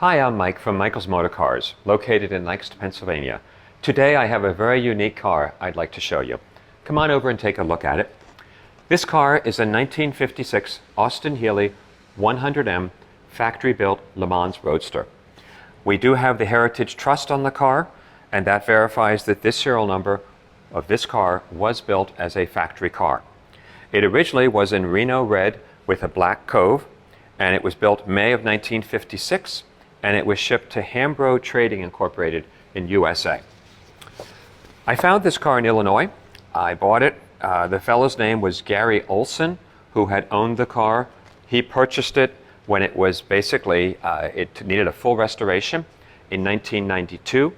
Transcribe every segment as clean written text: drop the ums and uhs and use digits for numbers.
Hi, I'm Mike from Michael's Motor Cars, located in Lancaster, Pennsylvania. Today I have a very unique car I'd like to show you. Come on over and take a look at it. This car is a 1956 Austin-Healey 100M factory-built Le Mans Roadster. We do have the Heritage Trust on the car, and that verifies that this serial number of this car was built as a factory car. It originally was in Reno red with a black cove, and it was built May of 1956, and it was shipped to Hambro Trading Incorporated in USA. I found this car in Illinois. I bought it. The fellow's name was Gary Olson, who had owned the car. He purchased it when it was basically, it needed a full restoration in 1992.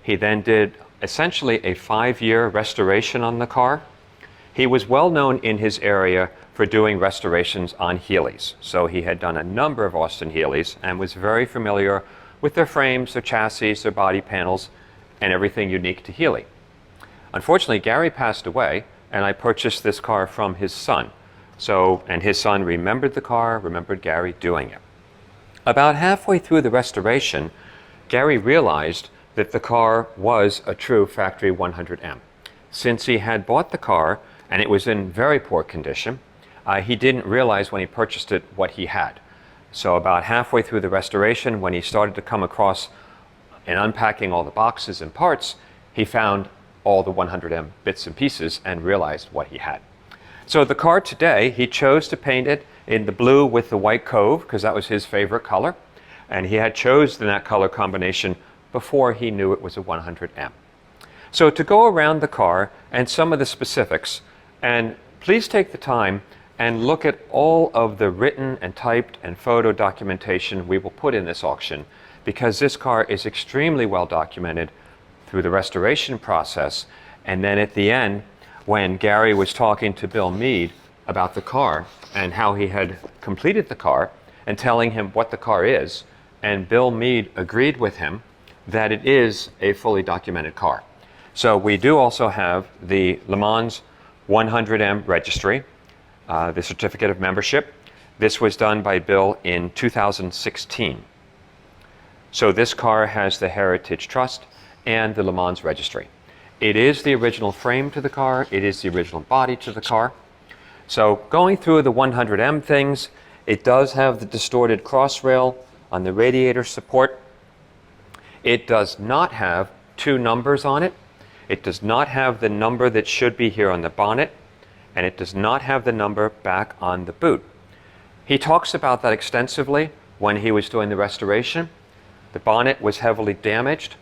He then did essentially a 5-year restoration on the car. He was well known in his area for doing restorations on Healeys. So he had done a number of Austin-Healeys and was very familiar with their frames, their chassis, their body panels, and everything unique to Healey. Unfortunately, Gary passed away, and I purchased this car from his son. And his son remembered the car, remembered Gary doing it. About halfway through the restoration, Gary realized that the car was a true factory 100M. Since he had bought the car, and it was in very poor condition, he didn't realize when he purchased it what he had. So about halfway through the restoration, when he started to come across and unpacking all the boxes and parts, he found all the 100M bits and pieces and realized what he had. So the car today, he chose to paint it in the blue with the white cove because that was his favorite color. And he had chosen that color combination before he knew it was a 100M. So to go around the car and some of the specifics, and please take the time and look at all of the written and typed and photo documentation we will put in this auction, because this car is extremely well documented through the restoration process. And then at the end, when Gary was talking to Bill Meade about the car and how he had completed the car and telling him what the car is, and Bill Meade agreed with him that it is a fully documented car. So we do also have the Le Mans 100M registry, the certificate of membership. This was done by Bill in 2016. So this car has the Heritage Trust and the Le Mans registry. It is the original frame to the car. It is the original body to the car. So going through the 100M things, it does have the distorted cross rail on the radiator support. It does not have 2 numbers on it. It does not have the number that should be here on the bonnet, and it does not have the number back on the boot. He talks about that extensively when he was doing the restoration. The bonnet was heavily damaged,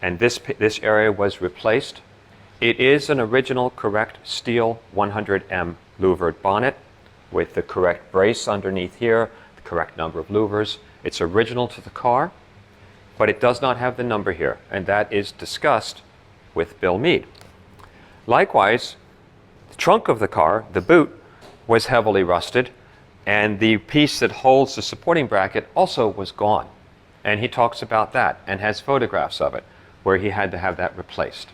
and this area was replaced. It is an original correct steel 100M louvered bonnet with the correct brace underneath here, the correct number of louvers. It's original to the car, but it does not have the number here, and that is discussed with Bill Meade. Likewise, the trunk of the car, the boot, was heavily rusted, and the piece that holds the supporting bracket also was gone. And he talks about that and has photographs of it where he had to have that replaced.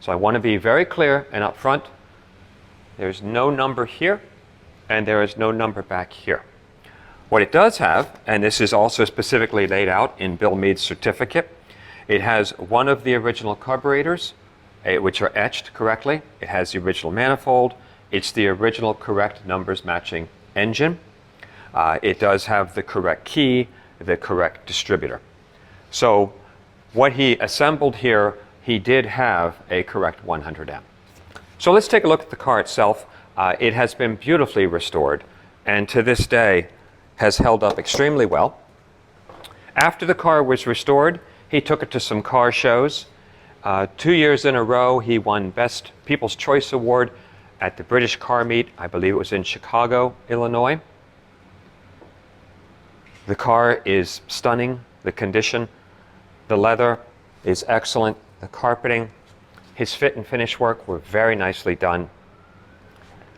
So I want to be very clear and upfront. There's no number here, and there is no number back here. What it does have, and this is also specifically laid out in Bill Meade's certificate, it has one of the original carburetors, which are etched correctly. It has the original manifold. It's the original correct numbers matching engine. It does have the correct key, the correct distributor. So what he assembled here, he did have a correct 100M. So let's take a look at the car itself. It has been beautifully restored, and to this day has held up extremely well. After the car was restored, he took it to some car shows. 2 years in a row, he won Best People's Choice Award at the British Car Meet. I believe it was in Chicago, Illinois. The car is stunning, the condition. The leather is excellent. The carpeting, his fit and finish work were very nicely done.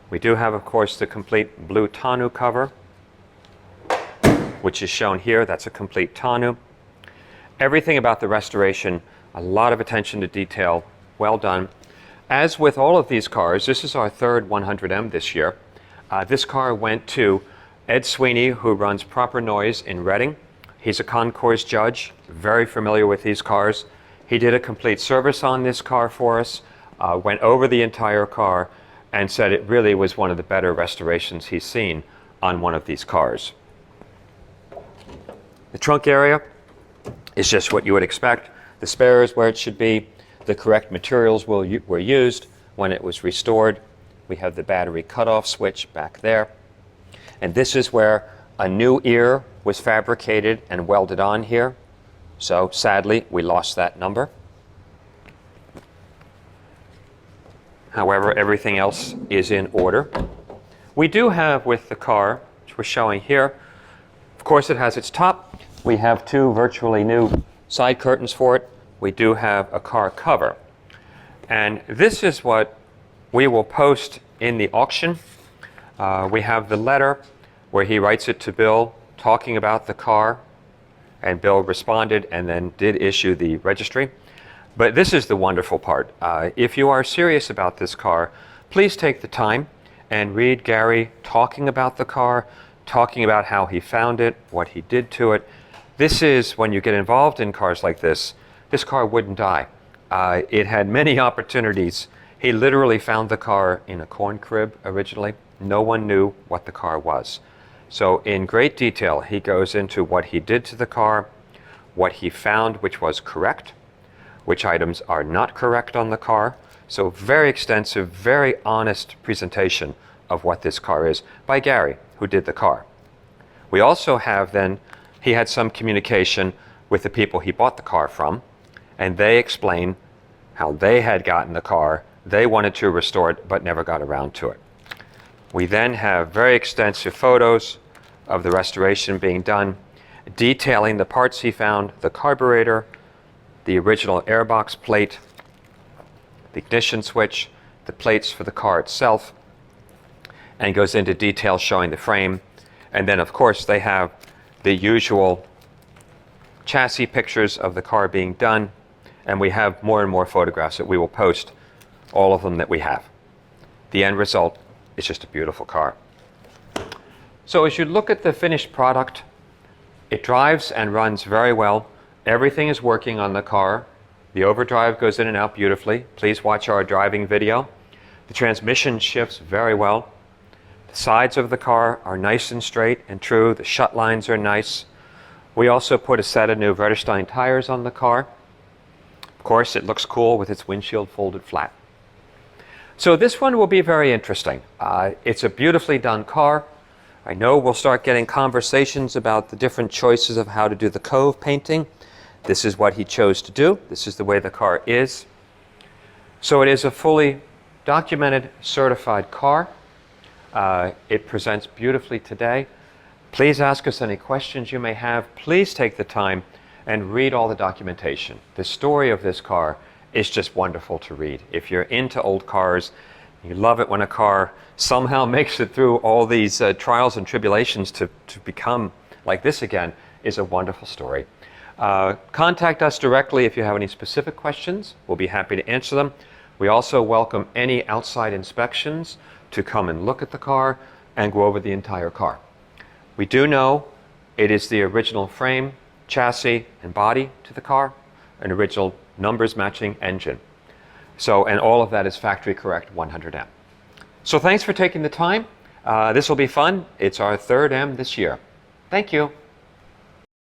We do have, of course, the complete blue tonneau cover, which is shown here. That's a complete tonneau. Everything about the restoration, a lot of attention to detail, well done. As with all of these cars, this is our third 100M this year. This car went to Ed Sweeney, who runs Proper Noise in Reading. He's a concours judge, very familiar with these cars. He did a complete service on this car for us, went over the entire car, and said it really was one of the better restorations he's seen on one of these cars. The trunk area is just what you would expect. The spare is where it should be. The correct materials were used when it was restored. We have the battery cutoff switch back there. And this is where a new ear was fabricated and welded on here. So sadly, we lost that number. However, everything else is in order. We do have with the car, which we're showing here, of course it has its top. We have two virtually new side curtains for it. We do have a car cover. And this is what we will post in the auction. We have the letter where he writes it to Bill talking about the car, and Bill responded and then did issue the registry. But this is the wonderful part. If you are serious about this car, please take the time and read Gary talking about the car, talking about how he found it, what he did to it. This is, when you get involved in cars like this car wouldn't die. It had many opportunities. He literally found the car in a corn crib originally. No one knew what the car was. So in great detail, he goes into what he did to the car, what he found which was correct, which items are not correct on the car. So very extensive, very honest presentation of what this car is by Gary, who did the car. We also have then, he had some communication with the people he bought the car from, and they explain how they had gotten the car. They wanted to restore it, but never got around to it. We then have very extensive photos of the restoration being done, detailing the parts he found, the carburetor, the original airbox plate, the ignition switch, the plates for the car itself, and goes into detail showing the frame. And then, of course, they have the usual chassis pictures of the car being done, and we have more and more photographs that we will post, all of them that we have. The end result is just a beautiful car. So as you look at the finished product, it drives and runs very well. Everything is working on the car. The overdrive goes in and out beautifully. Please watch our driving video. The transmission shifts very well. The sides of the car are nice and straight and true. The shut lines are nice. We also put a set of new Vredestein tires on the car. Of course, it looks cool with its windshield folded flat. So this one will be very interesting. It's a beautifully done car. I know we'll start getting conversations about the different choices of how to do the cove painting. This is what he chose to do. This is the way the car is. So it is a fully documented, certified car. It presents beautifully today. Please ask us any questions you may have. Please take the time and read all the documentation. The story of this car is just wonderful to read. If you're into old cars, you love it when a car somehow makes it through all these trials and tribulations to become like this again, is a wonderful story. Contact us directly if you have any specific questions. We'll be happy to answer them. We also welcome any outside inspections to come and look at the car and go over the entire car. We do know it is the original frame, chassis, and body to the car, an original numbers matching engine. So, and all of that is factory correct 100M. So thanks for taking the time. This will be fun. It's our third M this year. Thank you.